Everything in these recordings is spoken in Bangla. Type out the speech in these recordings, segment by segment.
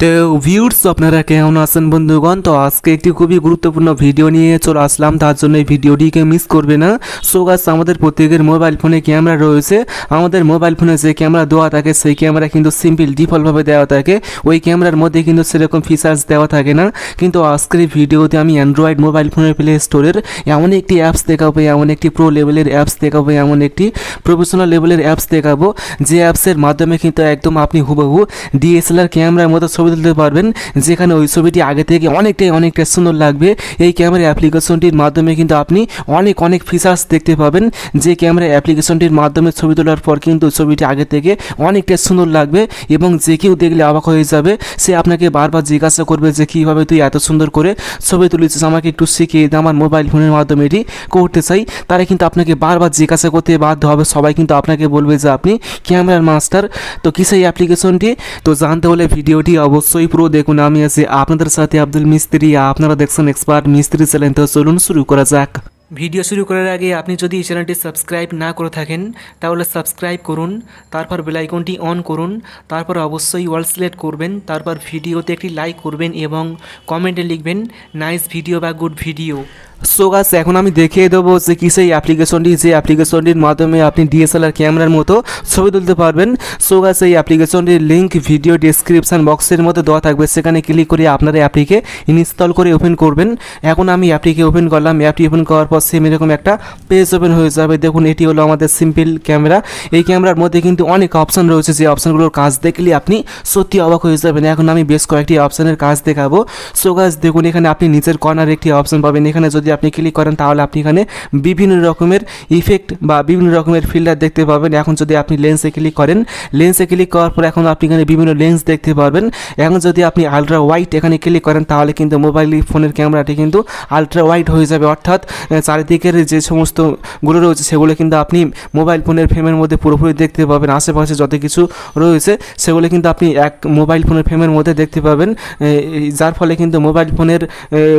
তো ভিউয়ার্স আপনারা কেমন আছেন বন্ধুগণ। তো আজকে একটি খুবই গুরুত্বপূর্ণ ভিডিও নিয়ে চলে আসলাম, তার জন্য এই ভিডিওটিকে মিস করবে না। সো গাইস, আমাদের প্রত্যেকের মোবাইল ফোনে ক্যামেরা রয়েছে। আমাদের মোবাইল ফোনে যে ক্যামেরা দেওয়া থাকে সেই ক্যামেরা কিন্তু সিম্পল ডিফল্টভাবে দেওয়া থাকে, ওই ক্যামেরার মধ্যে কিন্তু সেরকম ফিচার্স দেওয়া থাকে না। কিন্তু আজকের এই ভিডিওতে আমি অ্যান্ড্রয়েড মোবাইল ফোনের প্লে স্টোরের এমন একটি অ্যাপস দেখাবো, এমন একটি প্রো লেভেলের অ্যাপস দেখাবো, এমন একটি প্রফেশনাল লেভেলের অ্যাপস দেখাবো যে অ্যাপসের মাধ্যমে কিন্তু একদম আপনি হুবহু ডিএসএলআর ক্যামেরার মতো ছবি তুলতে পারবেন, যেখানে ওই ছবিটি আগে থেকে অনেকটা সুন্দর লাগবে। এই ক্যামেরা অ্যাপ্লিকেশনটির মাধ্যমে কিন্তু আপনি অনেক ফিচার্স দেখতে পাবেন, যে ক্যামেরা অ্যাপ্লিকেশনটির মাধ্যমে ছবি তোলার পর কিন্তু ছবিটি আগে থেকে অনেকটা সুন্দর লাগবে এবং যে কেউ দেখলে অবাক হয়ে যাবে। সে আপনাকে বারবার জিজ্ঞাসা করবে যে কীভাবে তুই এত সুন্দর করে ছবি তুলেছিস, আমাকে একটু শিখিয়ে দে, আমার মোবাইল ফোনের মাধ্যমে এটি করতে চাই। তারা কিন্তু আপনাকে বারবার জিজ্ঞাসা করতে বাধ্য হবে, সবাই কিন্তু আপনাকে বলবে যে আপনি ক্যামেরার মাস্টার। তো কি সেই অ্যাপ্লিকেশনটি? তো জানতে হলে ভিডিওটি অবশ্যই পুরো দেখুন। আমি আছি আপনাদের সাথে আব্দুল মিস্ত্রি, আপনারা দেখছেন এক্সপার্ট মিস্ত্রি চ্যানেল। তো চলুন শুরু করা যাক। ভিডিও শুরু করার আগে আপনি যদি এই চ্যানেলটি সাবস্ক্রাইব না করে থাকেন তাহলে সাবস্ক্রাইব করুন, তারপর বেল আইকনটি অন করুন, তারপর অবশ্যই অল সিলেক্ট করবেন, তারপর ভিডিওতে একটি লাইক করবেন এবং কমেন্টে লিখবেন নাইস ভিডিও বা গুড ভিডিও। সো গাইস, এখন আমি দেখিয়ে দেবো যে কী সেই অ্যাপ্লিকেশনটি, যে অ্যাপ্লিকেশনটির মাধ্যমে আপনি ডিএসএলআর ক্যামেরার মতো ছবি তুলতে পারবেন। সো গাইস, এই অ্যাপ্লিকেশনটির লিঙ্ক ভিডিও ডেসক্রিপশন বক্সের মধ্যে দেওয়া থাকবে, সেখানে ক্লিক করে আপনারা অ্যাপটিকে ইনস্টল করে ওপেন করবেন। এখন আমি অ্যাপটিকে ওপেন করলাম, অ্যাপটি ওপেন করার পর সেম এরকম একটা পেজ ওপেন হয়ে যাবে। দেখুন, এটি হলো আমাদের সিম্পল ক্যামেরা। এই ক্যামেরার মধ্যে কিন্তু অনেক অপশান রয়েছে, যে অপশানগুলোর কাজ দেখলে আপনি সত্যি অবাক হয়ে যাবেন। এখন আমি বেশ কয়েকটি অপশানের কাজ দেখাবো। সো গাইস, দেখুন এখানে আপনি নিচের কর্নারে একটি অপশান পাবেন, এখানে যদি আপনি ক্লিক করেন তাহলে আপনি এখানে বিভিন্ন রকমের ইফেক্ট বা বিভিন্ন রকমের ফিল্টার দেখতে পাবেন। এখন যদি আপনি লেন্সে ক্লিক করেন, লেন্সে ক্লিক করার পর এখন আপনি এখানে বিভিন্ন লেন্স দেখতে পারবেন। এখন যদি আপনি আলট্রা ওয়াইড এখানে ক্লিক করেন তাহলে কিন্তু মোবাইল ফোনের ক্যামেরাটি কিন্তু আলট্রা ওয়াইড হয়ে যাবে, অর্থাৎ চারিদিকের যে সমস্তগুলো রয়েছে সেগুলো কিন্তু আপনি মোবাইল ফোনের ফ্রেমের মধ্যে পুরোপুরি দেখতে পাবেন। আশেপাশে যত কিছু রয়েছে সেগুলো কিন্তু আপনি এক মোবাইল ফোনের ফ্রেমের মধ্যে দেখতে পাবেন, যার ফলে কিন্তু মোবাইল ফোনের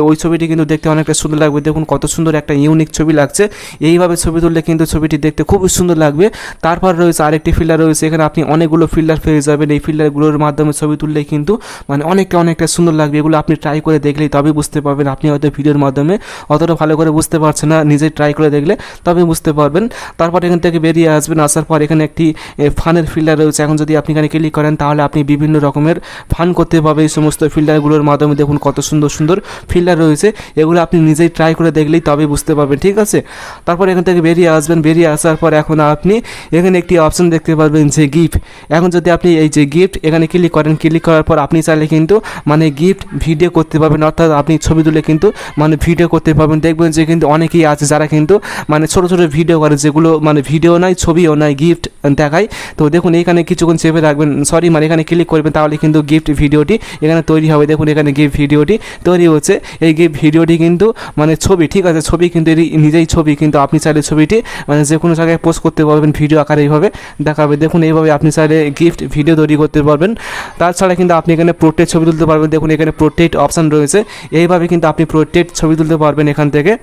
ওই ছবিটি কিন্তু দেখতে অনেকটা সুন্দর লাগবে। দেখুন কত সুন্দর একটা ইউনিক ছবি লাগছে। এইভাবে ছবি তুললে কিন্তু ছবিটি দেখতে খুবই সুন্দর লাগবে। তারপর রয়েছে আরেকটি ফিল্টার রয়েছে, এখানে আপনি অনেকগুলো ফিল্টার পেয়ে যাবেন। এই ফিল্টারগুলোর মাধ্যমে ছবি তুললে কিন্তু মানে অনেকটা সুন্দর লাগবে। এগুলো আপনি ট্রাই করে দেখলেই তবেই বুঝতে পারবেন। আপনি হয়তো ভিডিওর মাধ্যমে অতটা ভালো করে বুঝতে পারছেন না, নিজে ট্রাই করে দেখলে তবে বুঝতে পারবেন। তারপর এখান থেকে বেরিয়ে আসবেন, আসার পর এখানে একটি ফানের ফিল্টার রয়েছে। এখন যদি আপনি এখানে ক্লিক করেন তাহলে আপনি বিভিন্ন রকমের ফান করতে পারবেন এই সমস্ত ফিল্টারগুলোর মাধ্যমে। দেখুন কত সুন্দর ফিল্টার রয়েছে, এগুলো আপনি নিজেই ট্রাই করে দেখলেই তবে বুঝতে পারবেন, ঠিক আছে। তারপর এখান থেকে বেরিয়ে আসবেন, বেরিয়ে আসার পর এখন আপনি এখানে একটি অপশন দেখতে পারবেন যে গিফট। এখন যদি আপনি এই যে গিফট এখানে ক্লিক করেন, ক্লিক করার পর আপনি চাইলে কিন্তু মানে গিফট ভিডিও করতে পারবেন, অর্থাৎ আপনি ছবি তুলে কিন্তু মানে ভিডিও করতে পারবেন। দেখবেন যে কিন্তু অনেকেই আছে যারা কিন্তু মানে ছোটো ভিডিও করে, যেগুলো মানে ভিডিও নয় ছবিও নয়, গিফট দেখায়। তো দেখুন এখানে কিছুক্ষণ চেপে রাখবেন, মানে এখানে ক্লিক করবেন, তাহলে কিন্তু গিফট ভিডিওটি এখানে তৈরি হবে। দেখুন এখানে গিফট ভিডিওটি তৈরি হচ্ছে। এই গিফট ভিডিওটি কিন্তু মানে ছবি, ঠিক আছে, ছবি কিন্তু নিজেই ছবি, কিন্তু আপনি চাইলে ছবিটি মানে যে কোনো জায়গায় পোস্ট করতে পারবেন, ভিডিও আকারে এইভাবে দেখাবে। দেখুন এইভাবে আপনি চাইলে গিফট ভিডিও তৈরি করতে পারবেন। তাছাড়া কিন্তু আপনি এখানে পোর্ট্রেট ছবি তুলতে পারবেন। দেখুন এখানে পোর্ট্রেট অপশান রয়েছে, এইভাবে কিন্তু আপনি পোর্ট্রেট ছবি তুলতে পারবেন এখান থেকে।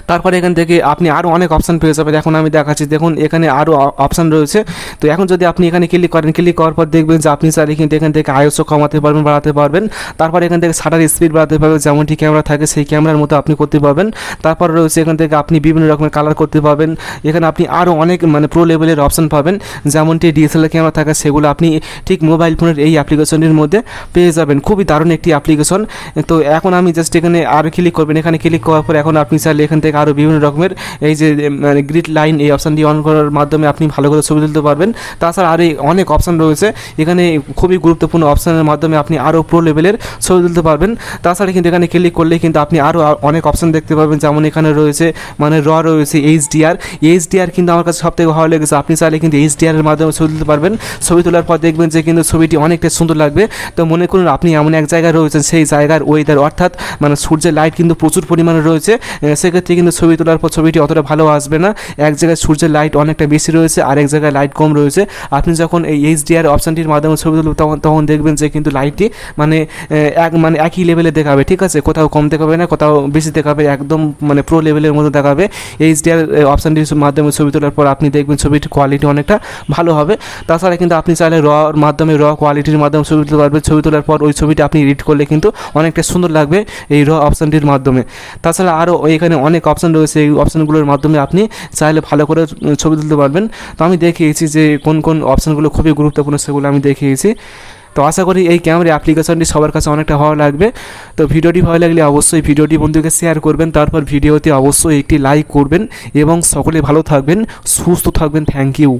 তারপরে এখান থেকে আপনি আরও অনেক অপশান পেয়ে যাবেন। এখন আমি দেখাচ্ছি, দেখুন এখানে আরও অপশান রয়েছে। তো এখন যদি আপনি এখানে ক্লিক করেন, ক্লিক করার পর দেখবেন যে আপনি চাইলে কিন্তু এখান থেকে আইএসও কমাতে পারবেন, বাড়াতে পারবেন। তারপর এখান থেকে শাটার স্পিড বাড়াতে পারবেন, যেমনটি ক্যামেরা থাকে সেই ক্যামেরার মতো আপনি করতে পারবেন। তারপর রয়েছে এখান থেকে আপনি বিভিন্ন রকমের কালার করতে পারবেন। এখানে আপনি আরও অনেক মানে প্রো লেভেলের অপশান পাবেন, যেমনটি ডিএসএলআর ক্যামেরা থাকে সেগুলো আপনি ঠিক মোবাইল ফোনের এই অ্যাপ্লিকেশনটির মধ্যে পেয়ে যাবেন। খুবই দারুণ একটি অ্যাপ্লিকেশন। তো এখন আমি জাস্ট এখানে আরও ক্লিক করবেন, এখানে ক্লিক করার পর এখন আপনি চাইলে এখান থেকে আরও বিভিন্ন রকমের এই যে মানে গ্রিড লাইন এই অপশানটি অন করার মাধ্যমে আপনি ভালো করে ছবি তুলতে পারবেন। তাছাড়া আরও অনেক অপশান রয়েছে, এখানে খুবই গুরুত্বপূর্ণ অপশানের মাধ্যমে আপনি আরও প্রো লেভেলের ছবি তুলতে পারবেন। তাছাড়া কিন্তু এখানে ক্লিক করলে কিন্তু আপনি আরও অনেক অপশান দেখতে পাবেন, যেমন এখানে রয়েছে মানে রয়েছে এইচডিআর কিন্তু আমার কাছে সবথেকে ভালো লেগেছে। আপনি চাইলে কিন্তু এইচডিআর এর মাধ্যমে ছবি তুলতে পারবেন। ছবি তোলার পর দেখবেন যে কিন্তু ছবিটি অনেকটা সুন্দর লাগবে। তো মনে করুন আপনি এমন এক জায়গায় রয়েছেন, সেই জায়গার ওয়েদার অর্থাৎ মানে সূর্যের লাইট কিন্তু প্রচুর পরিমাণে রয়েছে, সেক্ষেত্রে কিন্তু ছবি তোলার পর ছবিটি অতটা ভালো আসবে না। এক জায়গায় সূর্যের লাইট অনেকটা বেশি রয়েছে, আর এক জায়গায় লাইট কম রয়েছে। আপনি যখন এই HDR অপশানটির মাধ্যমে ছবি তুলবেন তখন দেখবেন যে কিন্তু লাইটটি মানে একই লেভেলে দেখাবে, ঠিক আছে, কোথাও কম দেখাবে না, কোথাও বেশি দেখাবে, একদম মানে প্রো লেভেলের মতো দেখাবে। HDR অপশানটির মাধ্যমে ছবি তোলার পর আপনি দেখবেন ছবিটির কোয়ালিটি অনেকটা ভালো হবে। তাছাড়া কিন্তু আপনি চাইলে র কোয়ালিটির মাধ্যমে ছবি তুলতে পারবেন। ছবি তোলার পর ওই ছবিটা আপনি এডিট করলে কিন্তু অনেকটা সুন্দর লাগবে এই অপশানটির মাধ্যমে। তাছাড়া আরও এখানে অনেক অপশান রয়েছে, এই অপশানগুলোর মাধ্যমে আপনি চাইলে ভালো করে ছবি তুলতে পারবেন। তো আমি দেখিয়েছি যে কোন কোন অপশানগুলো খুবই গুরুত্বপূর্ণ, সেগুলো আমি দেখিয়েছি। তো আশা করি এই ক্যামেরা অ্যাপ্লিকেশনটি সবার কাছে অনেকটা ভালো লাগবে। তো ভিডিওটি ভালো লাগলে অবশ্যই ভিডিওটি বন্ধুকে শেয়ার করবেন, তারপর ভিডিওতে অবশ্যই একটি লাইক করবেন এবং সকলে ভালো থাকবেন, সুস্থ থাকবেন। Thank you.